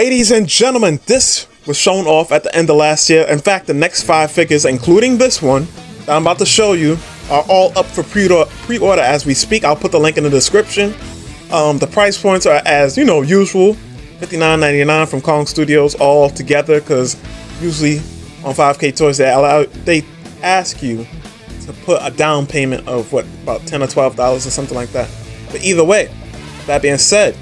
Ladies and gentlemen, this was shown off at the end of last year. In fact, the next 5 figures, including this one that I'm about to show you, are all up for pre-order as we speak. I'll put the link in the description. The price points are, as you know, usual, $59.99 from Kong Studios all together, because usually on 5K Toys they ask you to put a down payment of what, about $10 or $12 or something like that. But either way, that being said,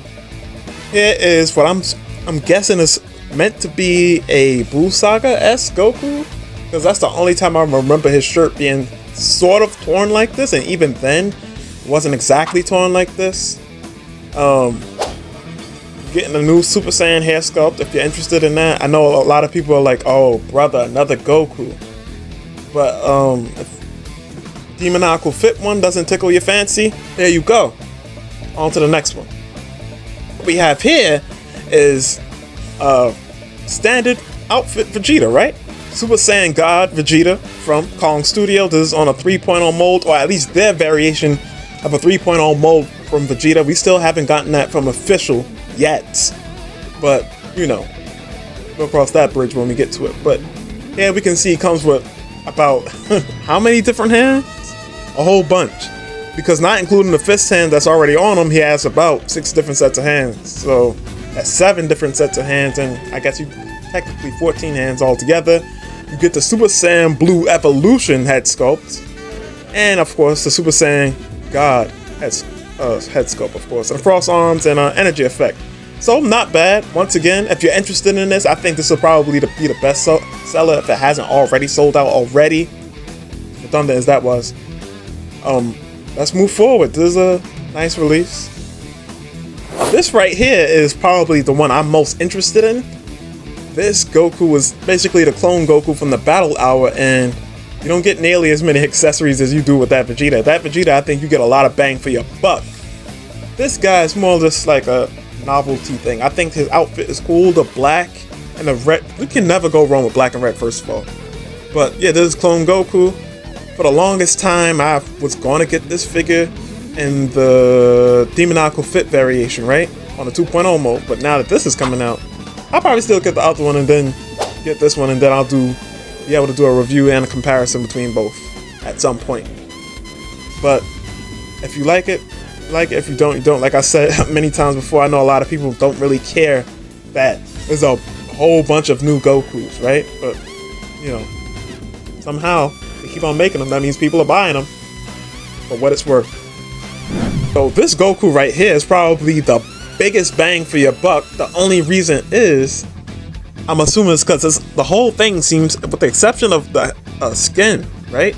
here is what I'm guessing is meant to be a Blue Saga-esque Goku, because that's the only time I remember his shirt being sort of torn like this, and even then it wasn't exactly torn like this. Getting a new Super Saiyan hair sculpt if you're interested in that. I know a lot of people are like, oh brother, another Goku. But if Demoniacal Fit one doesn't tickle your fancy, there you go. On to the next one. What we have here is standard outfit Vegeta, right? Super Saiyan God Vegeta from Kong Studio. This is on a 3.0 mold, or at least their variation of a 3.0 mold from Vegeta. We still haven't gotten that from official yet, but you know, we'll cross that bridge when we get to it. But here we can see it comes with about how many different hands? A whole bunch, because not including the fist hand that's already on him, he has about 6 different sets of hands. So that's 7 different sets of hands, and I guess you technically 14 hands altogether. You get the Super Saiyan Blue Evolution head sculpt, and of course the Super Saiyan God head sculpt, of course, and cross arms and energy effect. So not bad. Once again, if you're interested in this, I think this will probably be the best seller if it hasn't already sold out already. Redundant as that was. Let's move forward. This is a nice release. This right here is probably the one I'm most interested in. This Goku is basically the clone Goku from the Battle Hour, and you don't get nearly as many accessories as you do with that Vegeta. That Vegeta, I think you get a lot of bang for your buck. This guy is more just like a novelty thing. I think his outfit is cool, the black and the red. You can never go wrong with black and red, first of all. But yeah, this is Clone Goku. For the longest time, I was going to get this figure in the Demoniacal Fit variation, right? On the 2.0 mode. But now that this is coming out, I'll probably still get the other one and then get this one, and then I'll be able to do a review and a comparison between both at some point. But if you like it, like it. If you don't, you don't. Like I said many times before, I know a lot of people don't really care that there's a whole bunch of new Gokus, right? But, you know, somehow they keep on making them. That means people are buying them for what it's worth. So this Goku right here is probably the biggest bang for your buck. The only reason is, I'm assuming it's because the whole thing seems, with the exception of the skin, right?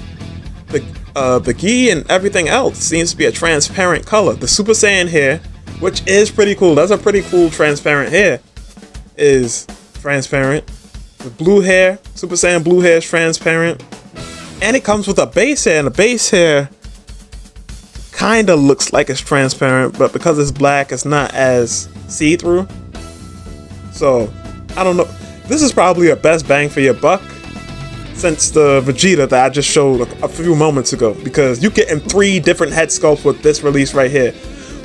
The gi and everything else seems to be a transparent color. The Super Saiyan hair, which is pretty cool. That's a pretty cool transparent hair. Is transparent. The blue hair, Super Saiyan blue hair is transparent. And it comes with a base hair, and the base hair kind of looks like it's transparent, but because it's black, it's not as see-through. So, I don't know. This is probably a best bang for your buck since the Vegeta that I just showed a few moments ago, because you get in 3 different head sculpts with this release right here.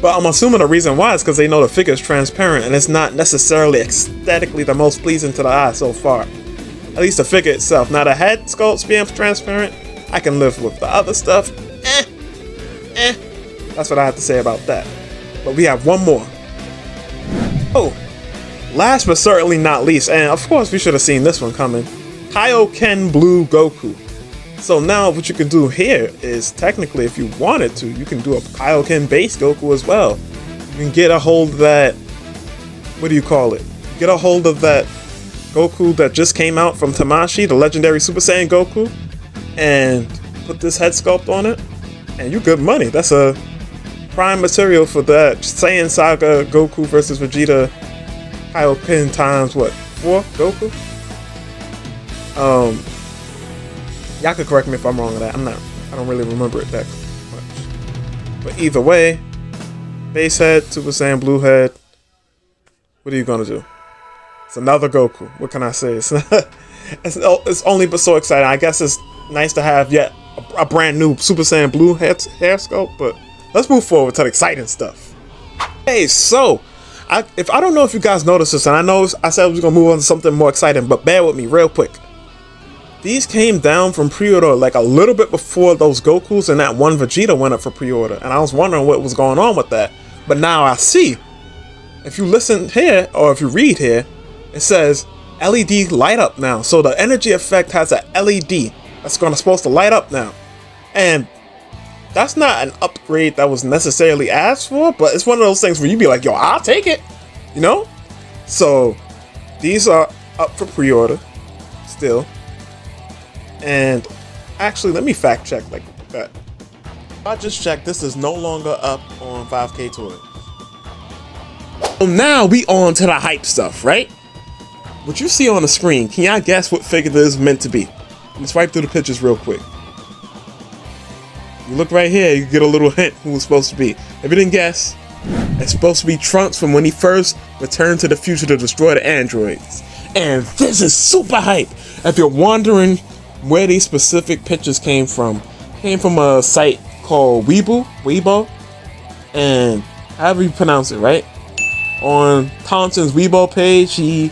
But I'm assuming the reason why is because they know the figure is transparent and it's not necessarily aesthetically the most pleasing to the eye so far. At least the figure itself. Now the head sculpts being transparent, I can live with. The other stuff, That's what I have to say about that. But we have one more. Oh, last but certainly not least, and of course we should have seen this one coming, Kaioken Blue Goku. So now what you can do here is, technically, if you wanted to, you can do a Kaioken base Goku as well. You can get a hold of that, what do you call it? Get a hold of that Goku that just came out from Tamashii, the legendary Super Saiyan Goku, and put this head sculpt on it, and you good money. That's a prime material for that Saiyan Saga Goku versus Vegeta Kaioken times what, 4 Goku? Y'all could correct me if I'm wrong with that. I don't really remember it that much. But either way, base head, Super Saiyan blue head. What are you gonna do? It's another Goku. What can I say? It's only but so exciting. I guess it's nice to have yet a brand new Super Saiyan blue hair sculpt, but let's move forward to the exciting stuff. Hey, so if I don't know if you guys noticed this, and I know I said I was gonna move on to something more exciting, but bear with me real quick. These came down from pre-order like a little bit before those Gokus and that one Vegeta went up for pre-order, and I was wondering what was going on with that. But now I see. If you listen here, or if you read here, it says LED light up now. So the energy effect has a LED that's supposed to light up now. And that's not an upgrade that was necessarily asked for, but it's one of those things where you be like, yo, I'll take it, you know? So these are up for pre-order still. And actually, let me fact check like that. I just checked, this is no longer up on 5K Toys. So now we on to the hype stuff, right? What you see on the screen, can y'all guess what figure this is meant to be? Let me swipe through the pictures real quick. You look right here, you get a little hint who it's supposed to be. If you didn't guess, it's supposed to be Trunks from when he first returned to the future to destroy the androids. And this is super hype. If you're wondering where these specific pictures came from a site called Weibo, and however you pronounce it, right? On Thompson's Weibo page, he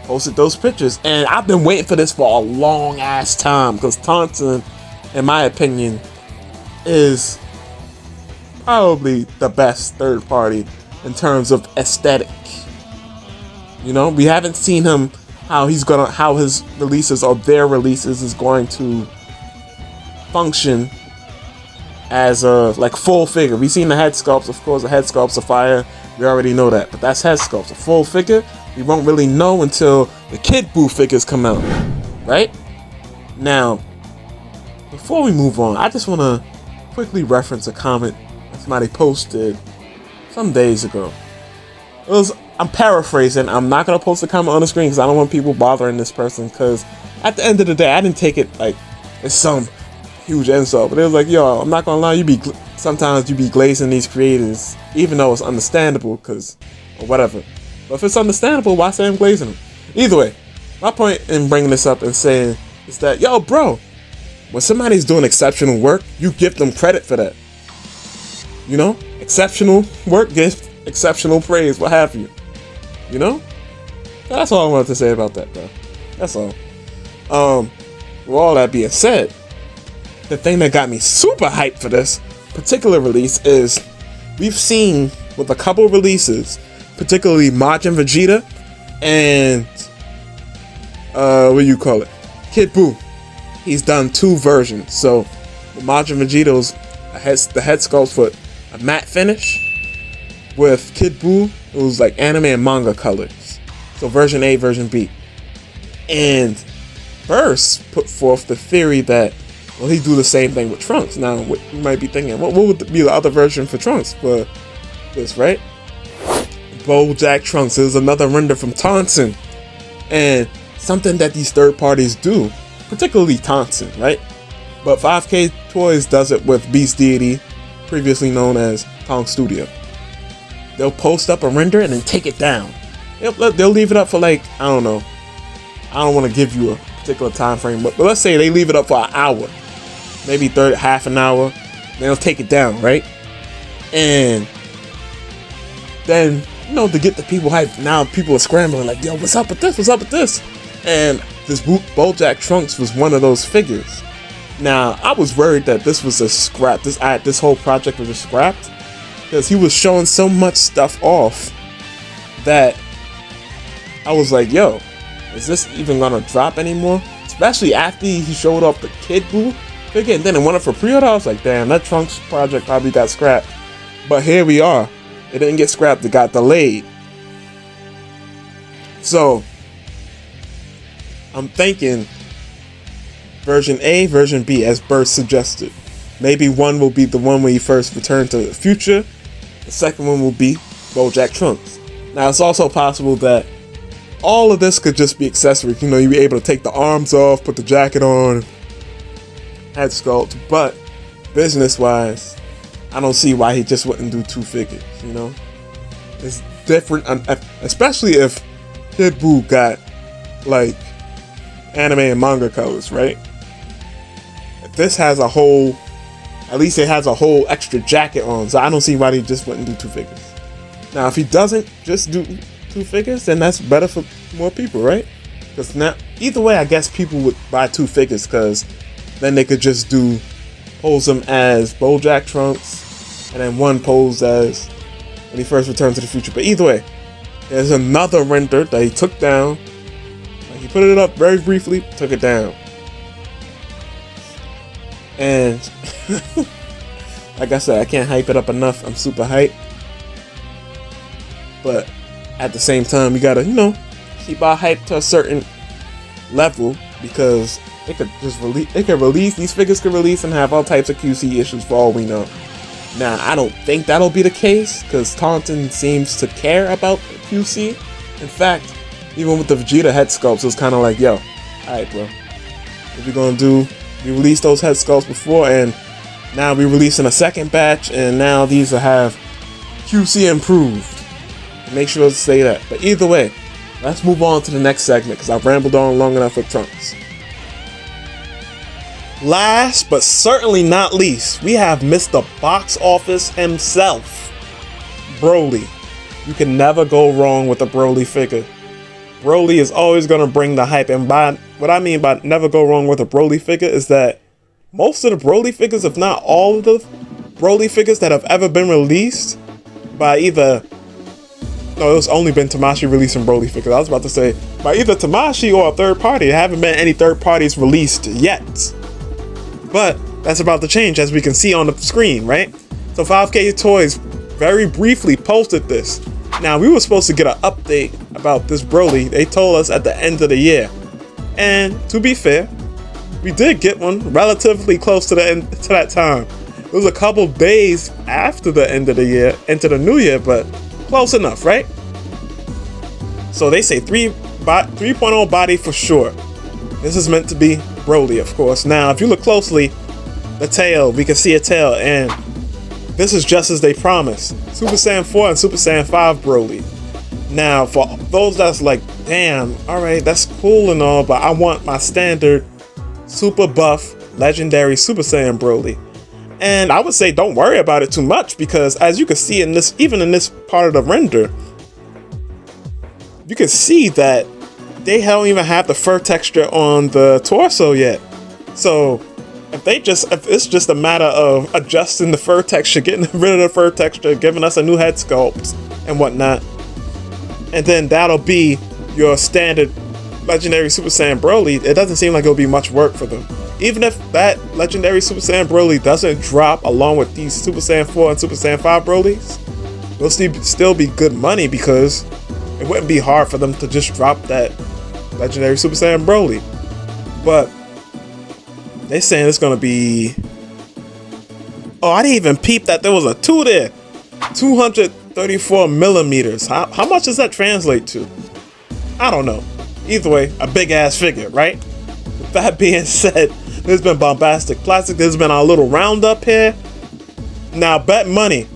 posted those pictures, and I've been waiting for this for a long ass time, because Thompson, in my opinion, is probably the best third party in terms of aesthetic. You know, we haven't seen him how his releases or their releases is going to function as a like full figure. We've seen the head sculpts, of course. The head sculpts are fire. We already know that, but that's head sculpts. A full figure, we won't really know until the Kid Buu figures come out, right? Now, before we move on, I just want to quickly reference a comment that somebody posted some days ago. I'm paraphrasing. I'm not gonna post the comment on the screen because I don't want people bothering this person. Because at the end of the day, I didn't take it like it's some huge insult, but it was like, yo, I'm not gonna lie, sometimes you be glazing these creators, even though it's understandable, or whatever. But if it's understandable, why say I'm glazing them? Either way, my point in bringing this up and saying is that, yo, bro, when somebody's doing exceptional work, you give them credit for that. You know, exceptional work gets exceptional praise, what have you. You know, that's all I wanted to say about that, bro. That's all. With all that being said, the thing that got me super hyped for this particular release is we've seen with a couple releases, particularly Majin Vegeta and what do you call it, Kid Buu. He's done 2 versions. So with Majin Vegeta's the head sculpt for a matte finish. With Kid Buu, it was like anime and manga colors. So version A, version B. And Burst put forth the theory that, well, he'd do the same thing with Trunks. Now, what you might be thinking, what would be the other version for Trunks for this, right? Bojack Trunks is another render from Tonson. And something that these third parties do, particularly Tonson, right? But 5K Toys does it with Beast Deity, previously known as Kong Studio. They'll post up a render and then take it down. They'll leave it up for like, I don't know. I don't want to give you a particular time frame, but let's say they leave it up for an hour, maybe half an hour. Then they'll take it down, right? And then, you know, to get the people hyped, now people are scrambling like, yo, what's up with this? What's up with this? And this Bojack Trunks was one of those figures. Now, I was worried that this was a scrap. This whole project was just scrapped, because he was showing so much stuff off that I was like, yo, is this even gonna drop anymore? Especially after he showed off the Kid Buu figure and then it went up for pre-order. I was like, damn, that Trunks project probably got scrapped. But here we are. It didn't get scrapped, it got delayed. So I'm thinking version A, version B, as Burst suggested. Maybe one will be the one where he first returned to the future. The second one will be Bojack Trunks. Now, it's also possible that all of this could just be accessories. You know, you'd be able to take the arms off, put the jacket on, head sculpt. But business-wise, I don't see why he just wouldn't do 2 figures, you know? It's different, especially if Kid Buu got, like, anime and manga colors, right? If this has a whole... At least it has a whole extra jacket on, so I don't see why they just wouldn't do 2 figures. Now, if he doesn't just do 2 figures, then that's better for more people, right? Because now, either way, I guess people would buy 2 figures because then they could just pose him as BoJack Trunks, and then one pose as when he first returned to the future. But either way, there's another render that he took down. He put it up very briefly, took it down. And like I said, I can't hype it up enough. I'm super hyped. But at the same time, we gotta, keep our hype to a certain level, because it could just release, these figures could release and have all types of QC issues for all we know. Now, I don't think that'll be the case, because Taunton seems to care about QC. In fact, even with the Vegeta head sculpts, it was kind of like, yo, alright bro, what we gonna do? We released those head sculpts before, and now we're releasing a second batch, and now these will have QC improved. Make sure to say that. But either way, let's move on to the next segment, because I've rambled on long enough with Trunks. Last but certainly not least, we have Mr. Box Office himself, Broly. You can never go wrong with a Broly figure. Broly is always going to bring the hype, and by what I mean by never go wrong with a Broly figure is that most of the Broly figures, if not all of the Broly figures that have ever been released by either... No, it's only been Tamashii releasing Broly figures. I was about to say, by either Tamashii or a third party. There haven't been any third parties released yet. But that's about to change, as we can see on the screen, right? So 5K Toys very briefly posted this. Now, we were supposed to get an update about this Broly. They told us at the end of the year. And to be fair, we did get one relatively close to the end to that time. It was a couple days after the end of the year, into the new year, but close enough, right? So they say 3.0 body for sure. This is meant to be Broly, of course. Now, if you look closely, the tail, we can see a tail, and this is just as they promised. Super Saiyan 4 and Super Saiyan 5 Broly. Now, for those that's like, damn, alright, that's cool and all, but I want my standard super buff, legendary Super Saiyan Broly. And I would say don't worry about it too much, because as you can see in this, even in this part of the render, you can see that they don't even have the fur texture on the torso yet. So if it's just a matter of adjusting the fur texture, getting rid of the fur texture, giving us a new head sculpt and whatnot, and then that'll be your standard legendary Super Saiyan Broly, it doesn't seem like it'll be much work for them. Even if that legendary Super Saiyan Broly doesn't drop along with these Super Saiyan 4 and Super Saiyan 5 Brolys, it'll still be good money, because it wouldn't be hard for them to just drop that legendary Super Saiyan Broly. But they're saying it's gonna be... Oh, I didn't even peep that there was a 2 there. 234 millimeters. How much does that translate to? I don't know. Either way, a big ass figure, right? With that being said, there's been Bombastic Plastic. There's been our little roundup here. Now, bet money.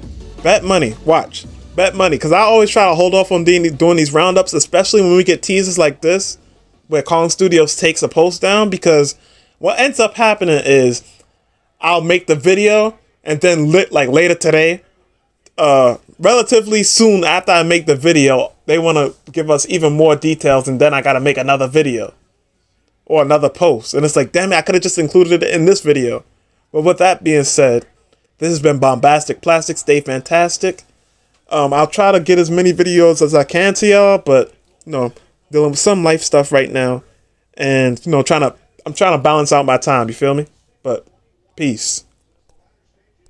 Bet money. Watch. Bet money. Because I always try to hold off on doing these roundups, especially when we get teasers like this, where Kong Studios takes a post down. Because what ends up happening is I'll make the video, and then later today, relatively soon after I make the video, they want to give us even more details, and then I got to make another video or another post. And it's like, damn it, I could have just included it in this video. But with that being said, this has been Bombastic Plastic. Stay fantastic. I'll try to get as many videos as I can to y'all, but dealing with some life stuff right now, and I'm trying to balance out my time, you feel me? But peace.